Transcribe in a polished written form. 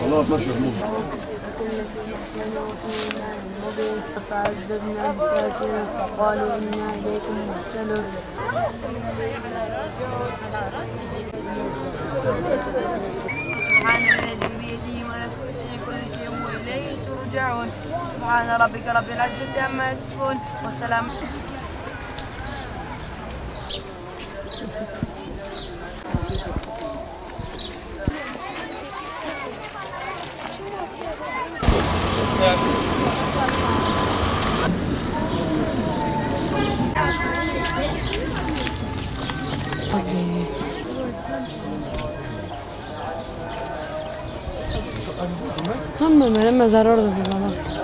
الله أكبر. فعذبنا بكافرين فقالوا إنا إليكم مرسلون. سبحان الذي بيده ملكوت كل شيء وإليه ترجعون. سبحان ربك رب العزة عما يصفون والسلام. هم ما لما زررنا في الغلط